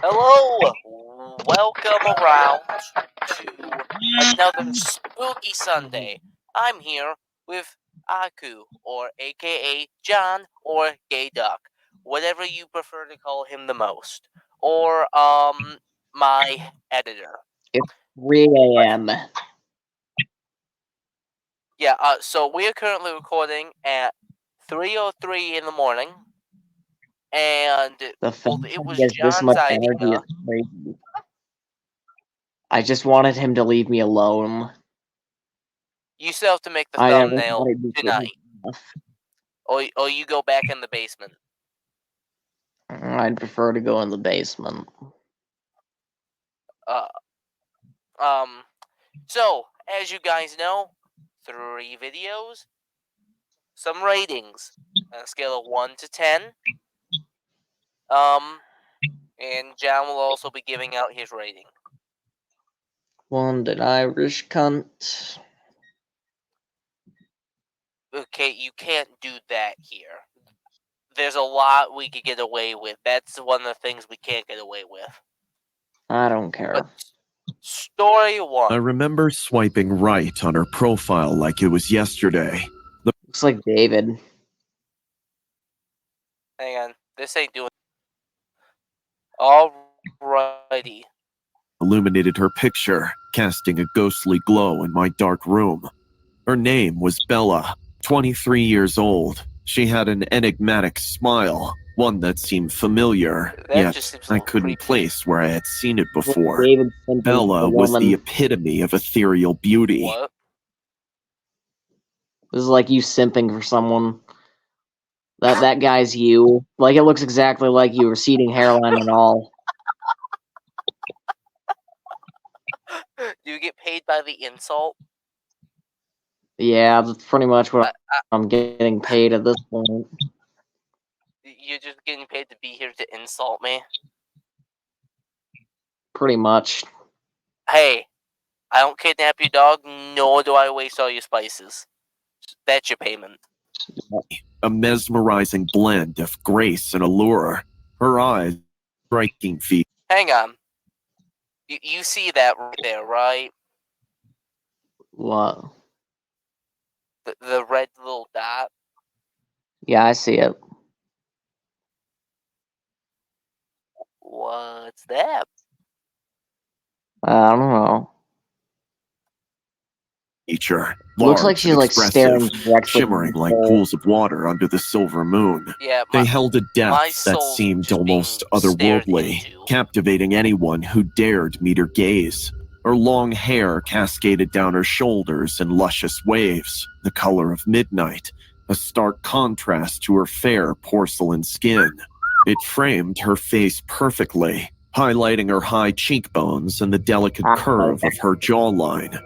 Hello, welcome around to another spooky Sunday. I'm here with Aku, or aka John, or Gay Duck, whatever you prefer to call him the most, or my editor. It's 3 a.m. Yeah, so we are currently recording at 3:03 in the morning, and The fact it that was he has this John's much energy idea. is crazy. I just wanted him to leave me alone. You still have to make the I never thumbnail thought he'd be crazy tonight. enough. Or you go back in the basement. I'd prefer to go in the basement. Uh, um, so, as you guys know, 3 videos, some ratings, on a scale of 1 to 10. And John will also be giving out his rating. One, an Irish cunt. Okay, you can't do that here. There's a lot we could get away with. That's one of the things we can't get away with. I don't care. But story 1. I remember swiping right on her profile like it was yesterday. Looks like David. Hang on, this ain't doing. Alrighty. Illuminated her picture, casting a ghostly glow in my dark room. Her name was Bella, 23 years old. She had an enigmatic smile, one that seemed familiar, That just seems a I little couldn't creepy. place where I had seen it Looks like before. David sent Bella the was the woman. epitome of ethereal beauty. What? This is like you simping for someone. That guy's you. Like, it looks exactly like you, receding hairline and all. Do you get paid by the insult? Yeah, that's pretty much what I'm getting paid at this point. You're just getting paid to be here to insult me? Pretty much. Hey, I don't kidnap your dog, nor do I waste all your spices. That's your payment. A mesmerizing blend of grace and allure. Her eyes, striking feet. Hang on. You see that right there, right? What? The red little dot? Yeah, I see it. What's that? I don't know. Feature, Looks like large she's and like staring expressive, directly shimmering into like the pools of water under the silver moon. Yeah, They held a my depth that soul's seemed just being almost stared otherworldly, into. captivating anyone who dared meet her gaze. Her long hair cascaded down her shoulders in luscious waves, the color of midnight, a stark contrast to her fair porcelain skin. It framed her face perfectly, highlighting her high cheekbones and the delicate curve of her jawline.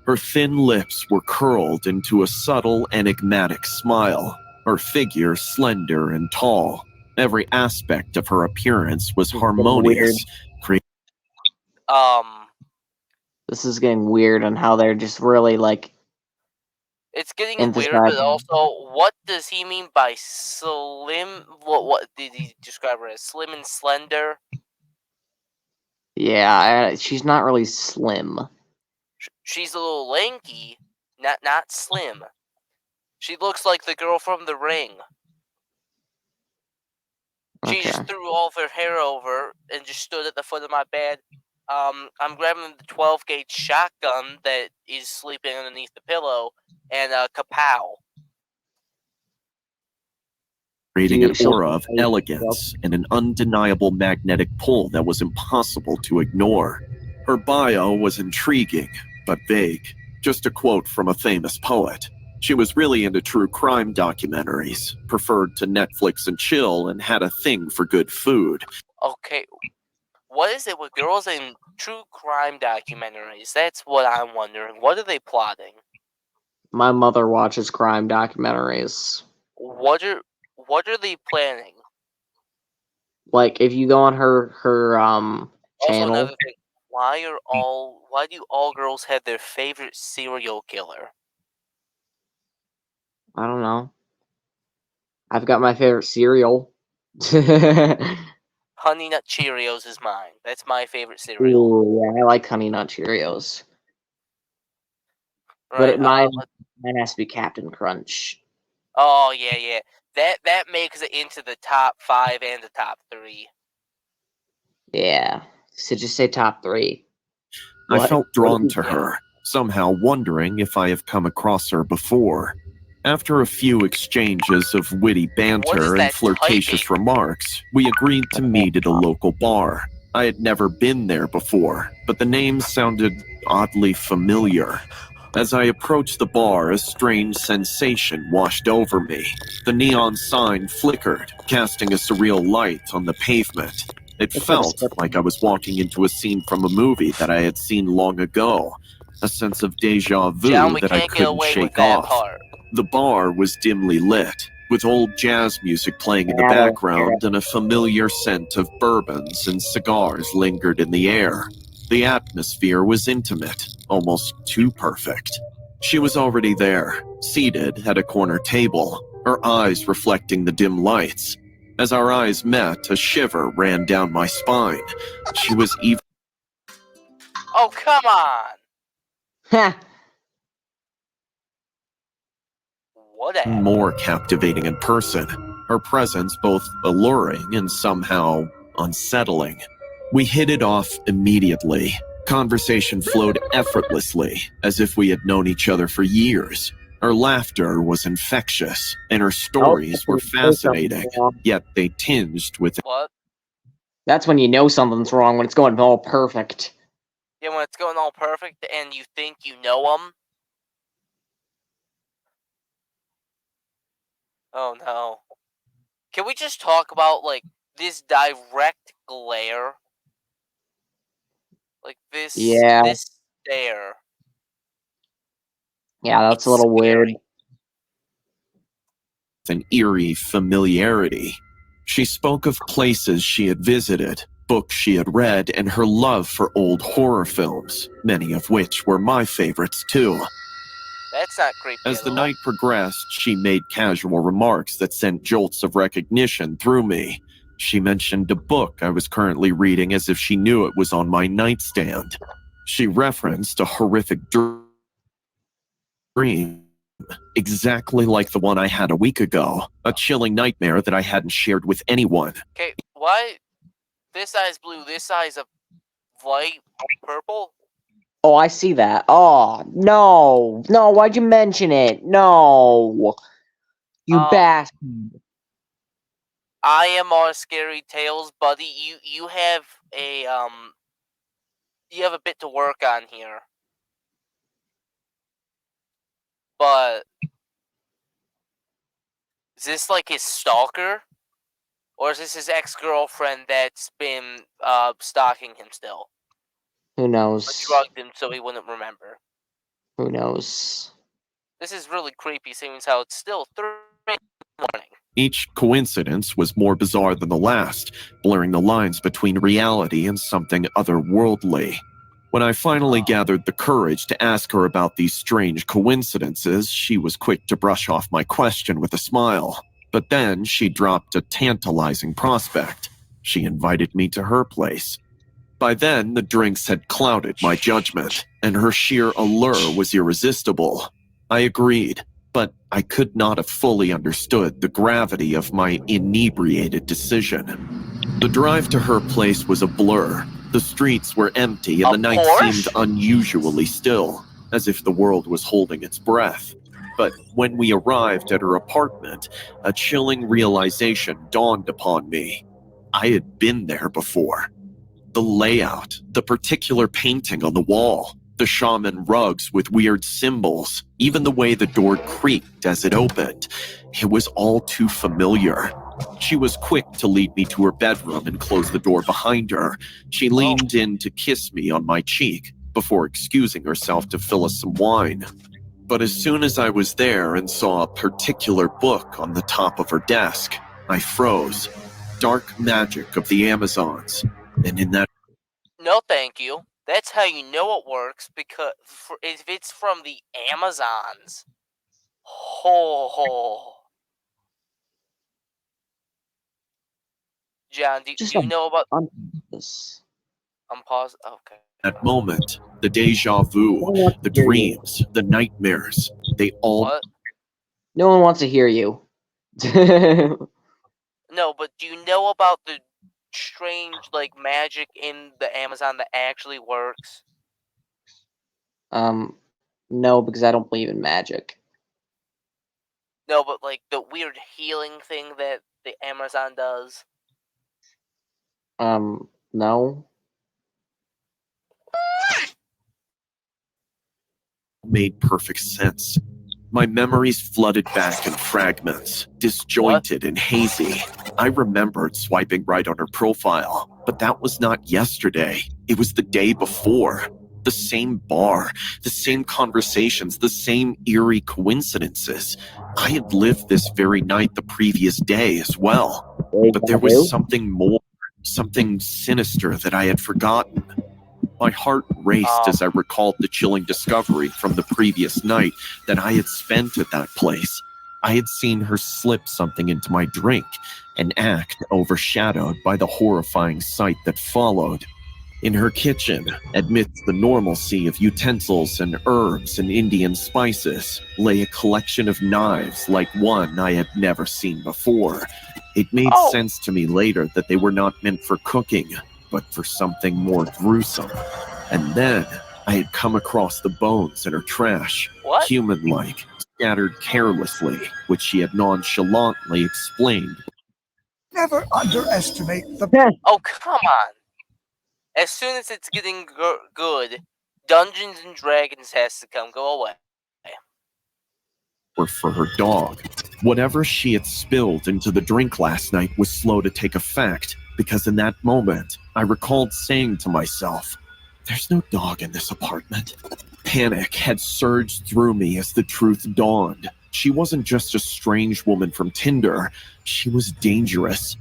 Her thin lips were curled into a subtle, enigmatic smile, her figure slender and tall. Every aspect of her appearance was harmonious. This is getting weird on how they're just really like. It's getting weird, but also, what does he mean by slim? What did he describe her as? Slim and slender? Yeah, she's not really slim. She's a little lanky, not slim. She looks like the girl from The Ring. She just threw all of her hair over and just stood at the foot of my bed. I'm grabbing the 12-gauge shotgun that is sleeping underneath the pillow, and kapow. Creating an aura of elegance and an undeniable magnetic pull that was impossible to ignore. Her bio was intriguing, but vague. Just a quote from a famous poet. She was really into true crime documentaries, preferred to Netflix and chill, and had a thing for good food. Okay, what is it with girls in true crime documentaries? That's what I'm wondering. What are they plotting? My mother watches crime documentaries. What are they planning? Like, if you go on her channel. Also, another thing, why do all girls have their favorite serial killer? I don't know. I've got my favorite cereal. Honey Nut Cheerios is mine. That's my favorite cereal. Ooh, yeah, I like Honey Nut Cheerios. Right. But mine has to be Captain Crunch. Oh yeah. That makes it into the top 5 and the top 3. Yeah. So just say top 3. I What? felt drawn to Yeah. her, somehow wondering if I have come across her before. After a few exchanges of witty banter and that flirtatious typing? remarks, we agreed to meet at a local bar. I had never been there before, but the name sounded oddly familiar. As I approached the bar, a strange sensation washed over me. The neon sign flickered, casting a surreal light on the pavement. It It's like a felt like I was walking into a scene from a movie that I had seen long ago, a sense of deja vu John, we that I can't get couldn't away with shake that off. part. The bar was dimly lit, with old jazz music playing in the background, and a familiar scent of bourbons and cigars lingered in the air. The atmosphere was intimate, almost too perfect. She was already there, seated at a corner table, her eyes reflecting the dim lights. As our eyes met, a shiver ran down my spine. She was even Oh, come on. Ha! Whatever. more captivating in person, her presence both alluring and somehow unsettling. We hit it off immediately. Conversation flowed effortlessly, as if we had known each other for years. Her laughter was infectious, and her stories were fascinating, yet they tinged with What? That's when you know something's wrong, when it's going all perfect. Yeah, when it's going all perfect and you think you know them. Oh no. Can we just talk about, like, this direct glare? Like, Yeah. this stare. Yeah, that's a It's little weird. scary. an eerie familiarity. She spoke of places she had visited, books she had read, and her love for old horror films, many of which were my favorites too. That's not creepy As at the all. night progressed, she made casual remarks that sent jolts of recognition through me. She mentioned a book I was currently reading as if she knew it was on my nightstand. She referenced a horrific dream, exactly like the one I had a week ago, a chilling nightmare that I hadn't shared with anyone. Okay, why? This eye's blue, this eye's a light purple? Oh, I see that. Oh, no. No, why'd you mention it? No. You bastard. I am our scary tales, buddy. You have a you have a bit to work on here. But is this like his stalker? Or is this his ex-girlfriend that's been stalking him still? Who But knows? drugged him so he wouldn't remember. Who knows? This is really creepy, seeing how it's still 3 in the morning. Each coincidence was more bizarre than the last, blurring the lines between reality and something otherworldly. When I finally gathered the courage to ask her about these strange coincidences, she was quick to brush off my question with a smile. But then she dropped a tantalizing prospect. She invited me to her place. By then, the drinks had clouded my judgment, and her sheer allure was irresistible. I agreed, but I could not have fully understood the gravity of my inebriated decision. The drive to her place was a blur. The streets were empty, and the night seemed unusually still, as if the world was holding its breath. But when we arrived at her apartment, a chilling realization dawned upon me. I had been there before. The layout, the particular painting on the wall, the shaman rugs with weird symbols, even the way the door creaked as it opened. It was all too familiar. She was quick to lead me to her bedroom and close the door behind her. She leaned in to kiss me on my cheek before excusing herself to fill us some wine. But as soon as I was there and saw a particular book on the top of her desk, I froze. Dark Magic of the Amazons. And in that No, thank you. That's how you know it works, because if it's from the Amazons. Oh. John, do Just you know about? on this. I'm pause. Okay. That moment, the deja vu, No one wants the to hear you. dreams, the nightmares, they all What? No one wants to hear you. No, but do you know about the strange magic in the Amazon that actually works? No, because I don't believe in magic. No, but the weird healing thing that the Amazon does. No. made perfect sense. My memories flooded back in fragments, disjointed and hazy. I remembered swiping right on her profile, but that was not yesterday. It was the day before. The same bar, the same conversations, the same eerie coincidences. I had lived this very night the previous day as well. But there was something more, something sinister that I had forgotten. My heart raced as I recalled the chilling discovery from the previous night that I had spent at that place. I had seen her slip something into my drink, an act overshadowed by the horrifying sight that followed. In her kitchen, amidst the normalcy of utensils and herbs and Indian spices, lay a collection of knives like one I had never seen before. It made sense to me later that they were not meant for cooking, but for something more gruesome. And then I had come across the bones in her trash, human-like, scattered carelessly, which she had nonchalantly explained. Never underestimate the... Oh, come on. As soon as it's getting good, Dungeons and Dragons has to go away. Or for her dog. Whatever she had spilled into the drink last night was slow to take effect, because in that moment, I recalled saying to myself, "There's no dog in this apartment." Panic had surged through me as the truth dawned. She wasn't just a strange woman from Tinder, she was dangerous.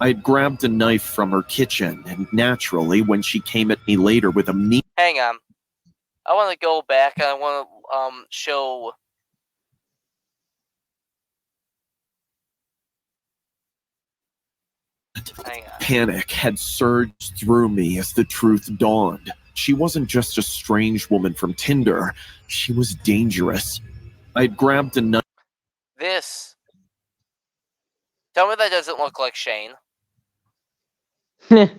I had grabbed a knife from her kitchen, and naturally, when she came at me later with a meat... Hang on. I want to go back and I want to show... Panic had surged through me as the truth dawned. She wasn't just a strange woman from Tinder, she was dangerous. I'd grabbed a knife... This. Tell me that doesn't look like Shane. I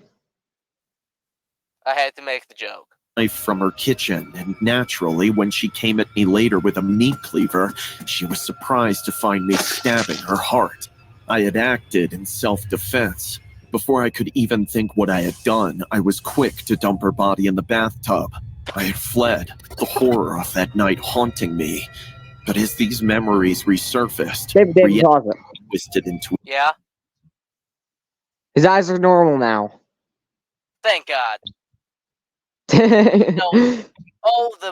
had to make the joke. From her kitchen, and naturally, when she came at me later with a meat cleaver, she was surprised to find me stabbing her heart. I had acted in self-defense. Before I could even think what I had done, I was quick to dump her body in the bathtub. I had fled, the horror of that night haunting me. But as these memories resurfaced, reality twisted into... Yeah? His eyes are normal now. Thank God. The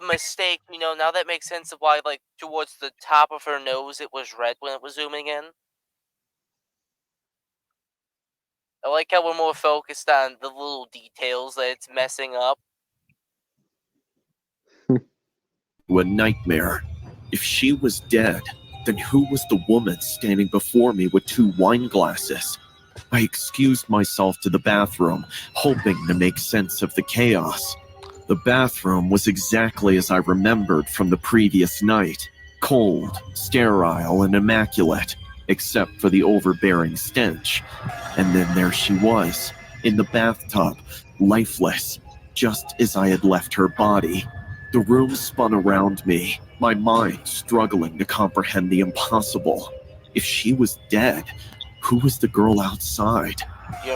mistake, now that makes sense of why, towards the top of her nose, it was red when it was zooming in. I like how we're more focused on the little details that it's messing up. A nightmare. If she was dead, then who was the woman standing before me with 2 wine glasses? I excused myself to the bathroom, hoping to make sense of the chaos. The bathroom was exactly as I remembered from the previous night. Cold, sterile, and immaculate, except for the overbearing stench. And then there she was, in the bathtub, lifeless, just as I had left her body. The room spun around me, my mind struggling to comprehend the impossible. If she was dead, who was the girl outside?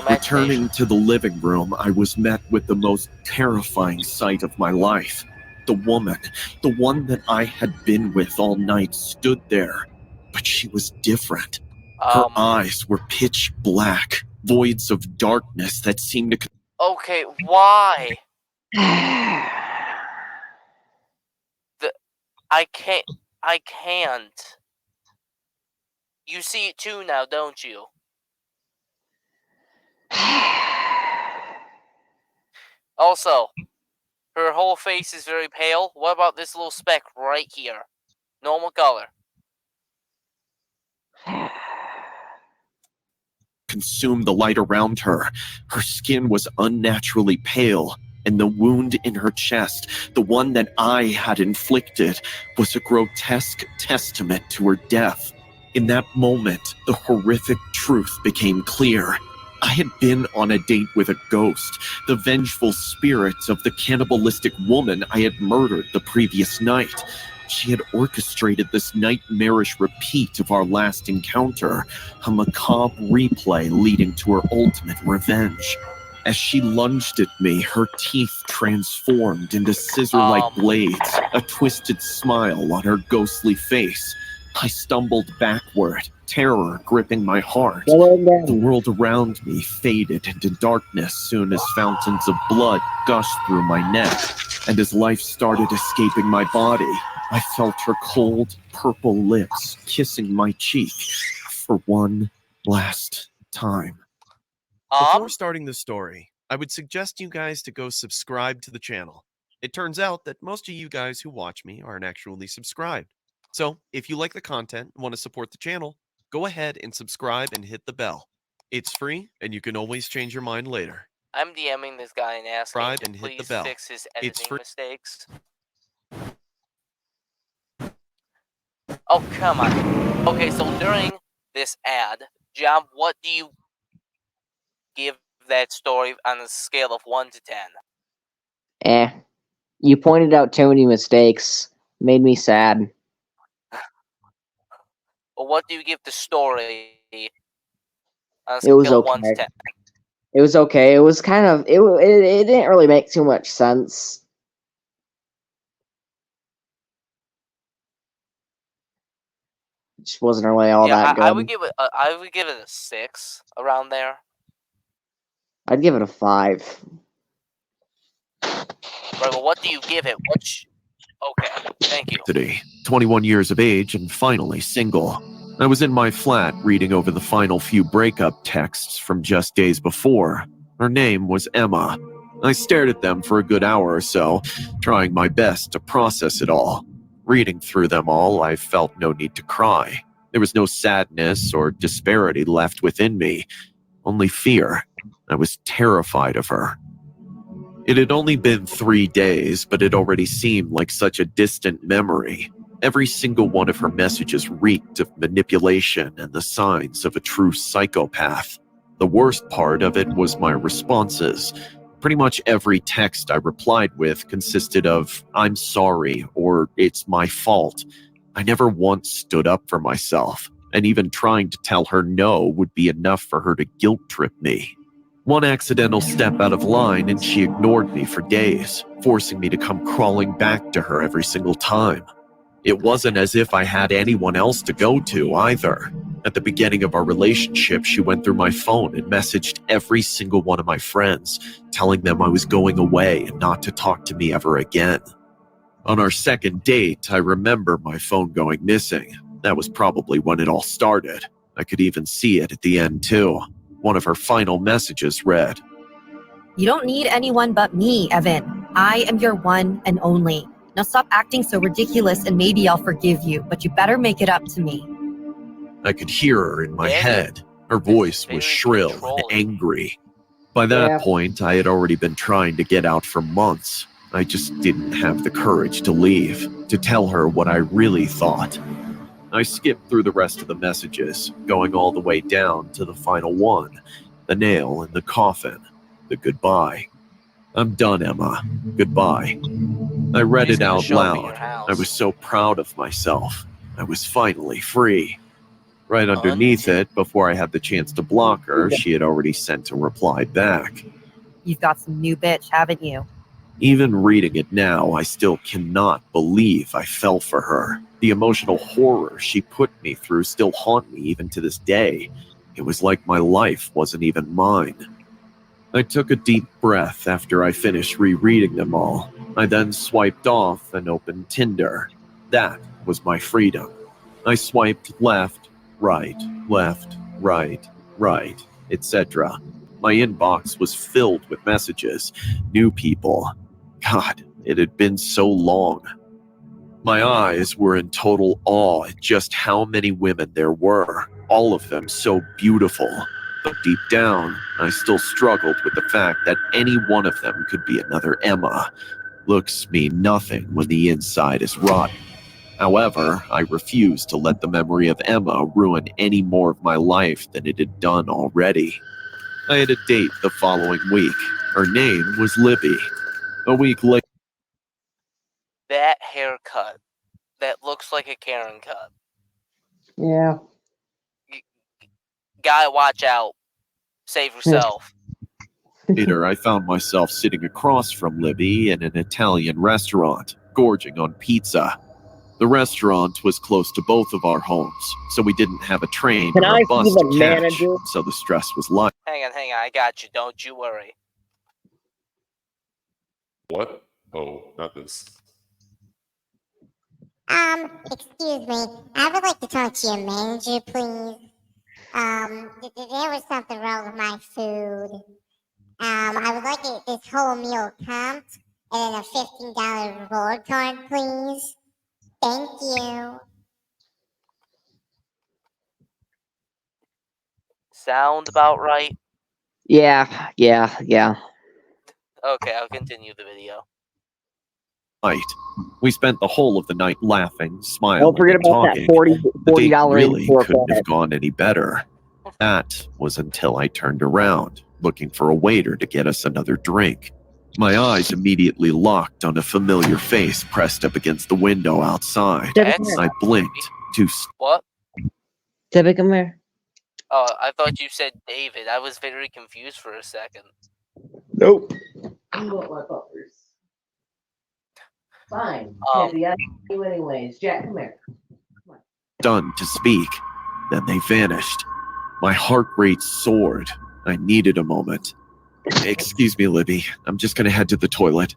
Returning to the living room, I was met with the most terrifying sight of my life. The woman, the one that I had been with all night, stood there, but she was different. Her eyes were pitch black, voids of darkness that seemed to... Okay, why? I can't. You see it too now, don't you? Also, her whole face is very pale. What about this little speck right here? Normal color. consume the light around her. Her skin was unnaturally pale, and the wound in her chest, the one that I had inflicted, was a grotesque testament to her death. In that moment, the horrific truth became clear. I had been on a date with a ghost, the vengeful spirit of the cannibalistic woman I had murdered the previous night. She had orchestrated this nightmarish repeat of our last encounter, a macabre replay leading to her ultimate revenge. As she lunged at me, her teeth transformed into scissor-like blades, a twisted smile on her ghostly face. I stumbled backward, terror gripping my heart. The world around me faded into darkness soon as fountains of blood gushed through my neck, and as life started escaping my body, I felt her cold, purple lips kissing my cheek for one last time. Before starting the story, I would suggest you guys to go subscribe to the channel. It turns out that most of you guys who watch me aren't actually subscribed. So, if you like the content and want to support the channel, go ahead and subscribe and hit the bell. It's free, and you can always change your mind later. I'm DMing this guy and asking him Subscribe to and hit the please bell. fix his It's editing free. mistakes. Oh, come on. Okay, so during this ad, John, what do you give that story on a scale of 1 to 10? You pointed out too many mistakes. Made me sad. Well, what do you give the story on a It was scale of 1 to okay. 10? It was okay. It was kind of it didn't really make too much sense. It just wasn't really all that good. I would give it a 6 around there. I'd give it a 5. Right, well, what do you give it? Okay, thank you. Today, 21 years of age and finally single. I was in my flat reading over the final few breakup texts from just days before. Her name was Emma. I stared at them for a good hour or so, trying my best to process it all. Reading through them all, I felt no need to cry. There was no sadness or disparity left within me, only fear. I was terrified of her. It had only been 3 days, but it already seemed like such a distant memory. Every single one of her messages reeked of manipulation and the signs of a true psychopath. The worst part of it was my responses. Pretty much every text I replied with consisted of, "I'm sorry," or "It's my fault." I never once stood up for myself, and even trying to tell her no would be enough for her to guilt trip me. One accidental step out of line and she ignored me for days, forcing me to come crawling back to her every single time. It wasn't as if I had anyone else to go to either. At the beginning of our relationship, she went through my phone and messaged every single one of my friends, telling them I was going away and not to talk to me ever again. On our second date, I remember my phone going missing. That was probably when it all started. I could even see it at the end too. One of her final messages read, "You don't need anyone but me, Evan. I am your one and only. Now stop acting so ridiculous and maybe I'll forgive you, but you better make it up to me." I could hear her in my Very- head. Her voice was very shrill and controlling. angry. By that Yeah. point, I had already been trying to get out for months. I just didn't have the courage to leave, to tell her what I really thought. I skipped through the rest of the messages, going all the way down to the final one, the nail in the coffin, the goodbye. "I'm done, Emma. Goodbye." I read Please it gonna out show me your loud. house. I was so proud of myself. I was finally free. Right underneath it, before I had the chance to block her, she had already sent a reply back. "You've got some new bitch, haven't you?" Even reading it now, I still cannot believe I fell for her. The emotional horror she put me through still haunt me even to this day. It was like my life wasn't even mine. I took a deep breath after I finished rereading them all. I then swiped off and opened Tinder. That was my freedom. I swiped left, right, etc. My inbox was filled with messages, new people. God, it had been so long. My eyes were in total awe at just how many women there were, all of them so beautiful. The deep down, I still struggled with the fact that any one of them could be another Emma. Looks mean nothing when the inside is rotten. However, I refused to let the memory of Emma ruin any more of my life than it had done already. I had a date the following week. Her name was Libby. A week later, That haircut. That looks like a Karen cut. Yeah. Gotta watch out. Save yourself. I found myself sitting across from Libby in an Italian restaurant, gorging on pizza. The restaurant was close to both of our homes, so we didn't have a train Can or I a see bus the to catch, manager? so the stress was light. Hang on, I got you. Don't you worry. What? Oh, not this. Excuse me. I would like to talk to your manager, please. There was something wrong with my food. I would like this whole meal comped and then a $15 reward card, please. Thank you. Sound about right? Yeah. Okay, I'll continue the video. We spent the whole of the night laughing, smiling, Don't forget and about talking. that The date $40 really in couldn't have gone any better. That was until I turned around, looking for a waiter to get us another drink. My eyes immediately locked on a familiar face pressed up against the window outside. That's I blinked to what? Debbie, come here. Oh, I thought you said David. I was very confused for a second. Nope. You want my buffers? Fine. Candy, I you anyways. Jack, come here. stunned to speak. Then they vanished. My heart rate soared. I needed a moment. Excuse me, Libby. I'm just gonna head to the toilet.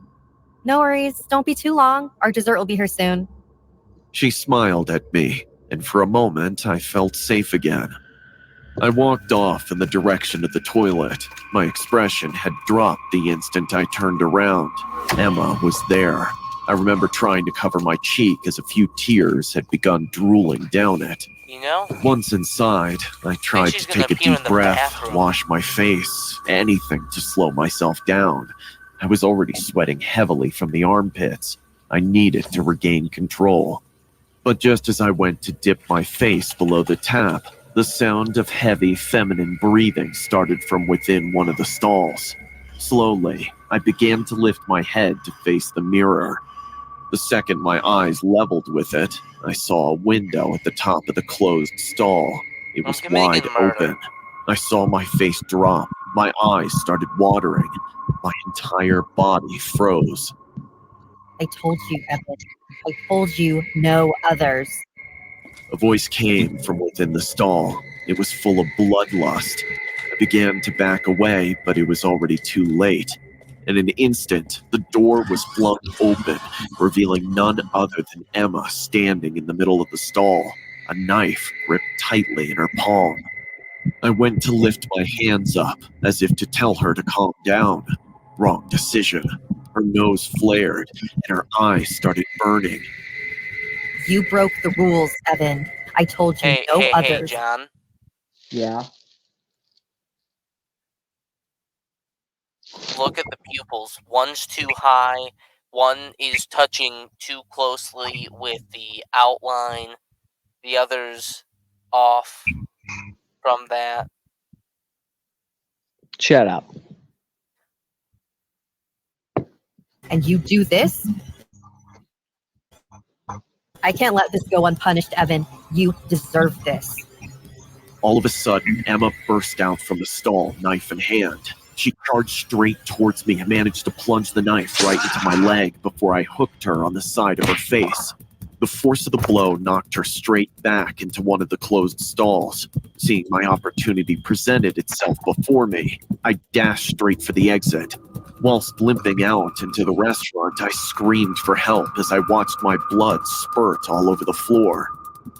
No worries. Don't be too long. Our dessert will be here soon. She smiled at me, and for a moment I felt safe again. I walked off in the direction of the toilet. My expression had dropped the instant I turned around. Emma was there. I remember trying to cover my cheek as a few tears had begun drooling down it. You know? Once inside, I tried she's to gonna take a appear deep in the breath, bathroom. wash my face, anything to slow myself down. I was already sweating heavily from the armpits. I needed to regain control. But just as I went to dip my face below the tap, the sound of heavy feminine breathing started from within one of the stalls. Slowly, I began to lift my head to face the mirror. The second my eyes leveled with it, I saw a window at the top of the closed stall. It was wide open. I saw my face drop. My eyes started watering. My entire body froze. I told you, Evan. I told you no others. A voice came from within the stall. It was full of bloodlust. I began to back away, but it was already too late. In an instant, the door was flung open, revealing none other than Emma standing in the middle of the stall, a knife gripped tightly in her palm. I went to lift my hands up, as if to tell her to calm down. Wrong decision. Her nose flared, and her eyes started burning. You broke the rules, Evan. I told you no Hey, others. John. Yeah. Look at the pupils. One's too high. One is touching too closely with the outline. The other's off from that. Shut up. And you do this? I can't let this go unpunished, Evan. You deserve this. All of a sudden, Emma burst out from the stall, knife in hand. She charged straight towards me and managed to plunge the knife right into my leg before I hooked her on the side of her face. The force of the blow knocked her straight back into one of the closed stalls. Seeing my opportunity presented itself before me, I dashed straight for the exit. Whilst limping out into the restaurant, I screamed for help as I watched my blood spurt all over the floor.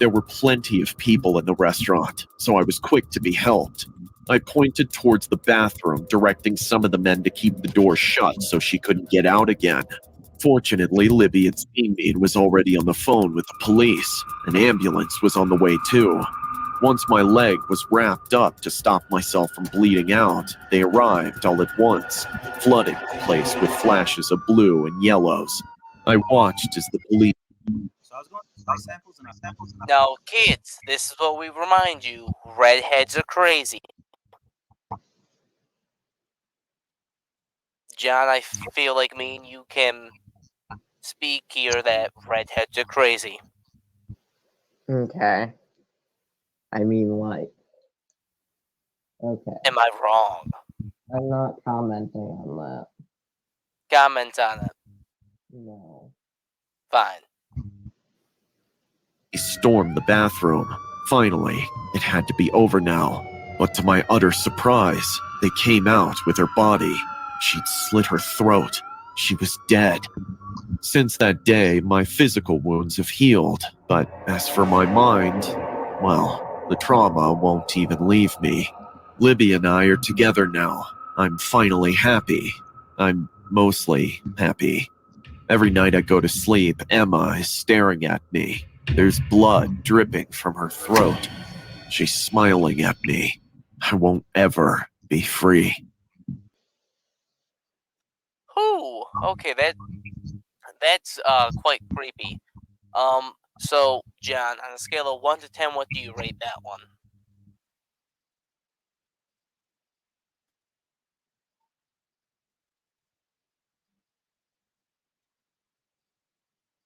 There were plenty of people in the restaurant, so I was quick to be helped. I pointed towards the bathroom, directing some of the men to keep the door shut so she couldn't get out again. Fortunately, Libby had seen me and was already on the phone with the police. An ambulance was on the way too. Once my leg was wrapped up to stop myself from bleeding out, they arrived all at once, flooding the place with flashes of blue and yellows. I watched as the police... Now, kids, this is what we remind you. Redheads are crazy. John, I feel like me and you can speak here that redheads are crazy. Okay. I mean, like. Okay. Am I wrong? I'm not commenting on that. Comment on it. No. Fine. stormed the bathroom. Finally, it had to be over now. But to my utter surprise, they came out with her body. She'd slit her throat. She was dead. Since that day, my physical wounds have healed. But as for my mind, well, the trauma won't even leave me. Libby and I are together now. I'm finally happy. I'm mostly happy. Every night I go to sleep, Emma is staring at me. There's blood dripping from her throat. She's smiling at me. I won't ever be free. Ooh, okay, that's quite creepy. So John, on a scale of 1 to 10, what do you rate that one?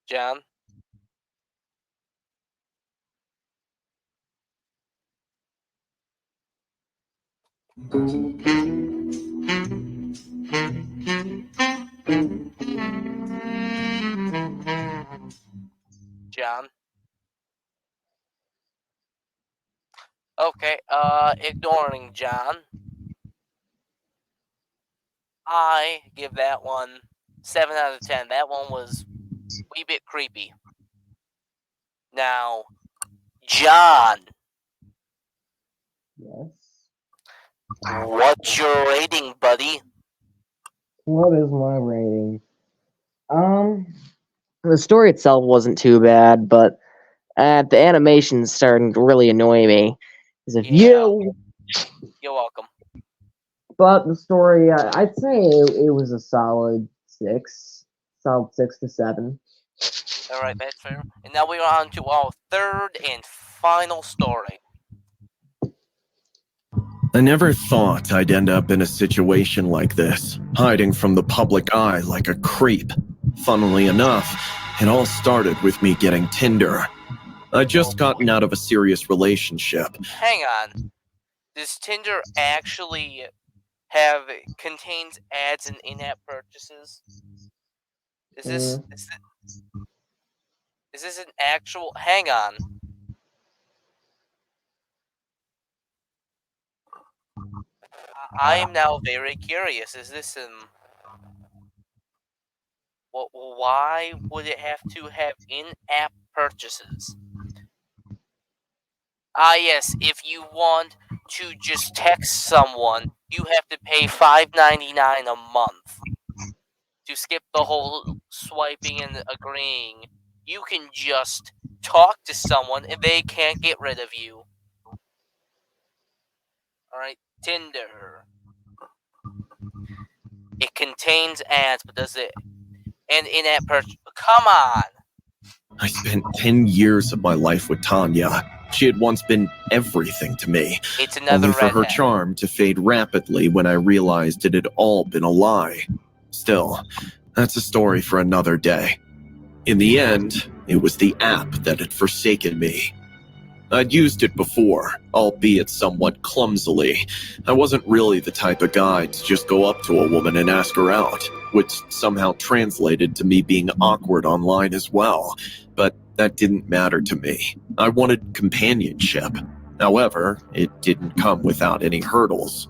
John? John? Okay, ignoring John, I give that one 7 out of 10. That one was a wee bit creepy. Now, John, Yes. what's your rating, buddy? What is my rating? The story itself wasn't too bad, but the animation's starting to really annoy me. As if Yeah. You're welcome. But the story, I'd say it was a solid 6 to 7. Alright, that's fair. And now we're on to our third and final story. I never thought I'd end up in a situation like this, hiding from the public eye like a creep. Funnily enough, it all started with me getting Tinder. I'd just gotten out of a serious relationship. Hang on. Does Tinder actually contains ads and in-app purchases? Is this an actual... Hang on. I am now very curious. Is this why would it have to have in-app purchases? Ah, yes, if you want to just text someone, you have to pay $5.99 a month to skip the whole swiping and agreeing. You can just talk to someone and they can't get rid of you. Alright, Tinder. It contains ads, but does it... And in-app purchase... Come on! I spent 10 years of my life with Tanya. She had once been everything to me. It's another only for her redhead. charm to fade rapidly when I realized it had all been a lie. Still, that's a story for another day. In the end, it was the app that had forsaken me. I'd used it before, albeit somewhat clumsily. I wasn't really the type of guy to just go up to a woman and ask her out, which somehow translated to me being awkward online as well. But that didn't matter to me. I wanted companionship. However, it didn't come without any hurdles.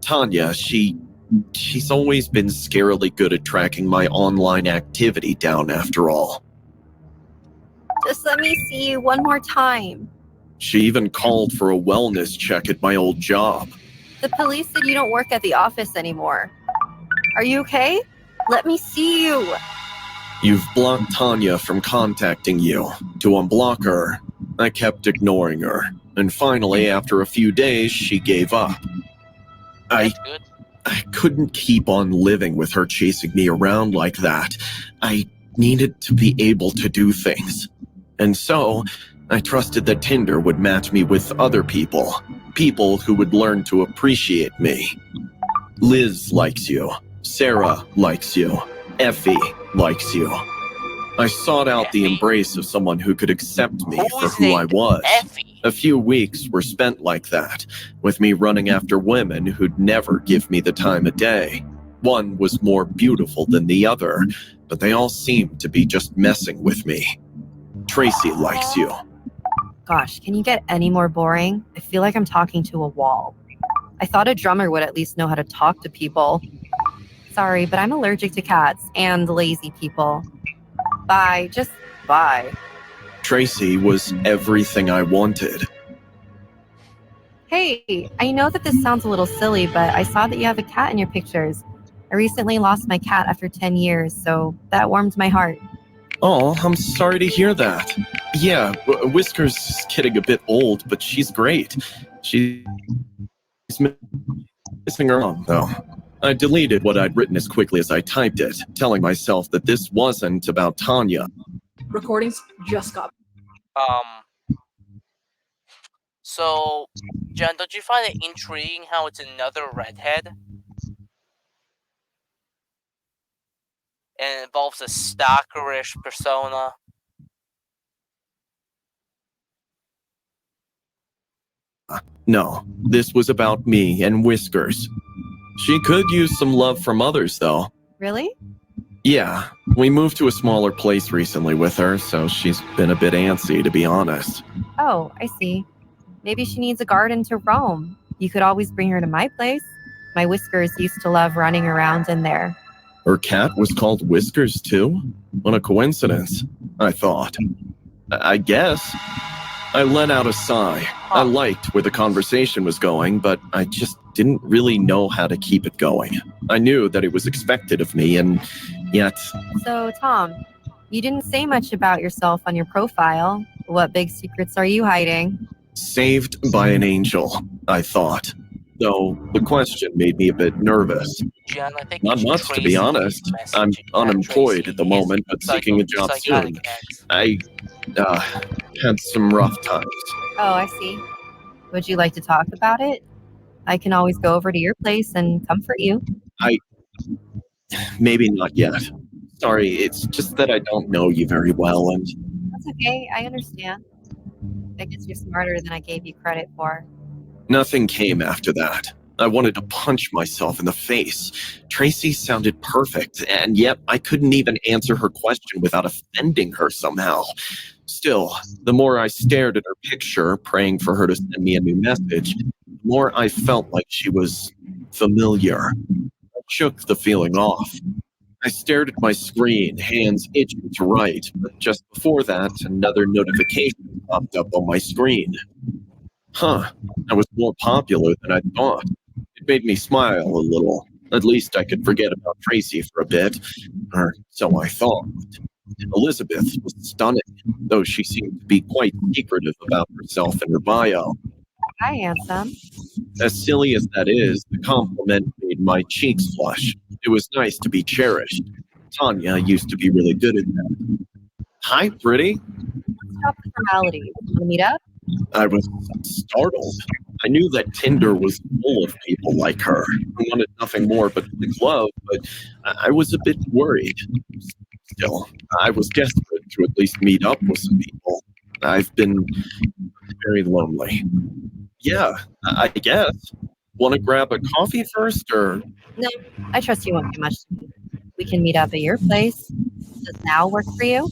Tanya, she's always been scarily good at tracking my online activity down after all. Just let me see you one more time. She even called for a wellness check at my old job. The police said you don't work at the office anymore. Are you okay? Let me see you. You've blocked Tanya from contacting you. To unblock her, I kept ignoring her. And finally, after a few days, she gave up. I That's good. I couldn't keep on living with her chasing me around like that. I needed to be able to do things. And so, I trusted that Tinder would match me with other people. People who would learn to appreciate me. Liz likes you. Sarah likes you. Effie likes you. I sought out the Effie? embrace of someone who could accept me Who for is who I named was. Effie? A few weeks were spent like that, with me running after women who'd never give me the time of day. One was more beautiful than the other, but they all seemed to be just messing with me. Tracy likes you. Gosh, can you get any more boring? I feel like I'm talking to a wall. I thought a drummer would at least know how to talk to people. Sorry, but I'm allergic to cats and lazy people. Bye, just bye. Tracy was everything I wanted. Hey, I know that this sounds a little silly, but I saw that you have a cat in your pictures. I recently lost my cat after 10 years, so that warmed my heart. Oh, I'm sorry to hear that. Yeah, Whiskers is getting a bit old, but she's great. She's missing her mom, though. I deleted what I'd written as quickly as I typed it, telling myself that this wasn't about Tanya. Recordings just got. So, John, don't you find it intriguing how it's another redhead? And it involves a stalkerish persona. No, this was about me and Whiskers. She could use some love from others, though. Really? Yeah, we moved to a smaller place recently with her, so she's been a bit antsy, to be honest. Oh, I see. Maybe she needs a garden to roam. You could always bring her to my place. My Whiskers used to love running around in there. Her cat was called Whiskers, too? What a coincidence, I thought. I guess. I let out a sigh. I liked where the conversation was going, but I just didn't really know how to keep it going. I knew that it was expected of me, and yet... So, Tom, you didn't say much about yourself on your profile. What big secrets are you hiding? Saved by an angel, I thought. Though the question made me a bit nervous. John, I think Not much, to be honest. I'm unemployed at the moment, but seeking a job soon. I had some rough times. Oh, I see. Would you like to talk about it? I can always go over to your place and comfort you. Maybe not yet. Sorry, it's just that I don't know you very well, and... That's okay, I understand. I guess you're smarter than I gave you credit for. Nothing came after that. I wanted to punch myself in the face. Tracy sounded perfect, and yet I couldn't even answer her question without offending her somehow. Still, the more I stared at her picture, praying for her to send me a new message, the more I felt like she was familiar. I shook the feeling off. I stared at my screen, hands itching to write, but just before that, another notification popped up on my screen. Huh, I was more popular than I thought. It made me smile a little. At least I could forget about Tracy for a bit, or so I thought. Elizabeth was stunning, though she seemed to be quite secretive about herself in her bio. Hi, handsome. As silly as that is, the compliment made my cheeks flush. It was nice to be cherished. Tanya used to be really good at that. Hi, pretty. Let's drop the formalities. Want to meet up? I was startled. I knew that Tinder was full of people like her who wanted nothing more but the love, but I was a bit worried. Still, I was desperate to at least meet up with some people. I've been very lonely. Yeah, I guess. Want to grab a coffee first, or? No, I trust you won't get much. We can meet up at your place. Does now work for you?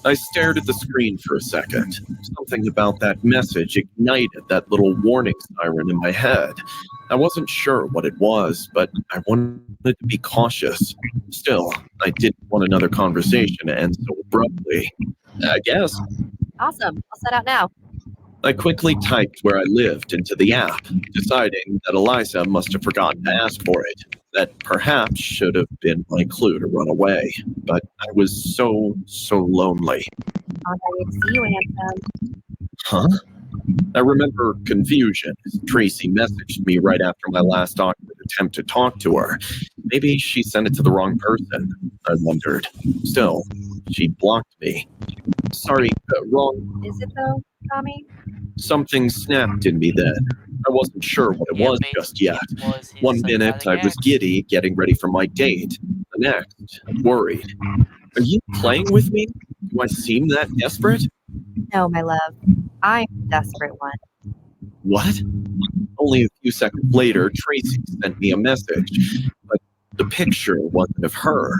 I stared at the screen for a second. Something about that message ignited that little warning siren in my head. I wasn't sure what it was, but I wanted to be cautious. Still, I didn't want another conversation to end so abruptly. I guess. Awesome. I'll set out now. I quickly typed where I lived into the app, deciding that Eliza must have forgotten to ask for it. That perhaps should have been my clue to run away. But I was so lonely. On my way to see you, handsome. Huh? I remember confusion as Tracy messaged me right after my last awkward attempt to talk to her. Maybe she sent it to the wrong person, I wondered. Still, she blocked me. Sorry, wrong. Is it though, Tommy? Something snapped in me then. I wasn't sure what it Yeah, was just basically, yet. it was his One minute psychotic I was ex. giddy, getting ready for my date. The next, worried. Are you playing with me? Do I seem that desperate? No, my love. I'm the desperate one. What? Only a few seconds later, Tracy sent me a message, but the picture wasn't of her.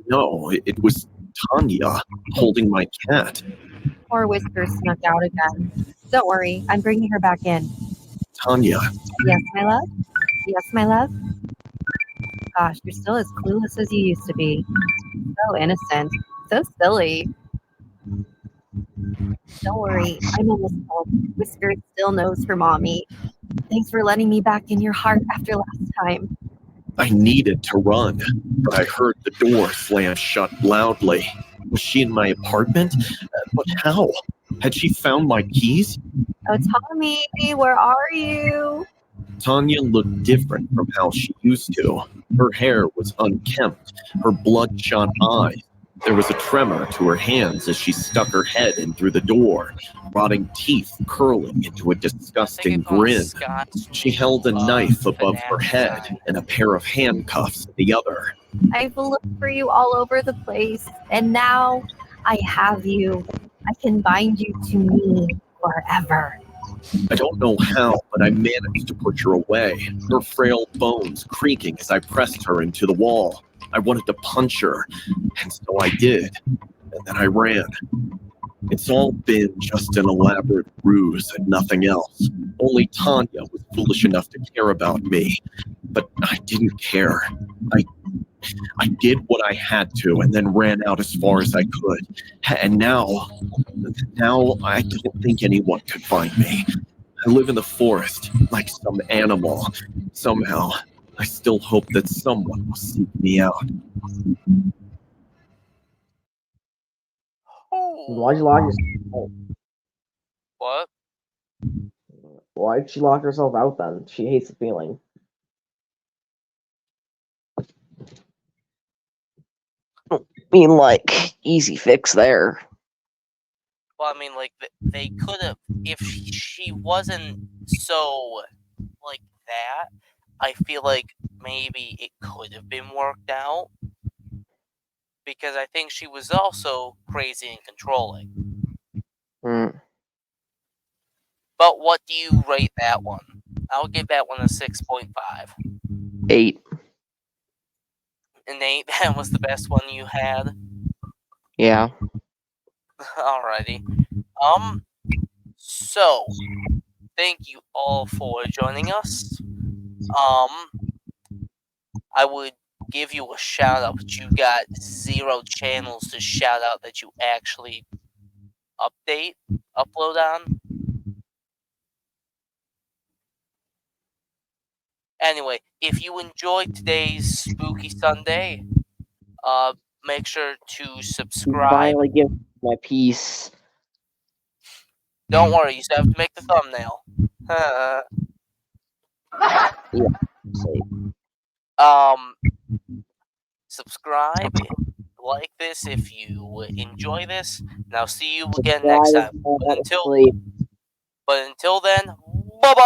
No, it was Tanya holding my cat. Poor Whisper snuck out again. Don't worry, I'm bringing her back in. Tanya, Yes, my love? Yes, my love? Gosh, you're still as clueless as you used to be. So innocent. So silly. Don't worry, I'm almost home. Whisker still knows her mommy. Thanks for letting me back in your heart after last time. I needed to run, but I heard the door slam shut loudly. Was she in my apartment? But how? Had she found my keys? Oh, Tommy, where are you? Tanya looked different from how she used to. Her hair was unkempt, her bloodshot eyes. There was a tremor to her hands as she stuck her head in through the door, rotting teeth curling into a disgusting grin. She held a knife above her head and a pair of handcuffs at the other. I've looked for you all over the place, and now I have you. I can bind you to me forever. I don't know how, but I managed to push her away, her frail bones creaking as I pressed her into the wall. I wanted to punch her, and so I did. And then I ran. It's all been just an elaborate ruse and nothing else. Only Tanya was foolish enough to care about me. But I didn't care. I did what I had to and then ran out as far as I could. And now I don't think anyone could find me. I live in the forest, like some animal. Somehow, I still hope that someone will seek me out. Why'd you lock yourself? What? Why'd she lock herself out then? She hates the feeling. I mean, like, easy fix there. Well, I mean, like, they could have, if she wasn't so, like, that, I feel like maybe it could have been worked out. Because I think she was also crazy and controlling. But what do you rate that one? I'll give that one a 6.5. 8. And 8, that was the best one you had? Yeah. Alrighty. So, thank you all for joining us. I would give you a shout out, but you got 0 channels to shout out that you actually upload on. Anyway, if you enjoyed today's Spooky Sunday, make sure to subscribe. Finally give my piece. Don't worry, you still have to make the thumbnail. Subscribe, like this if you enjoy this, and I'll see you again next time. But until then, bye-bye!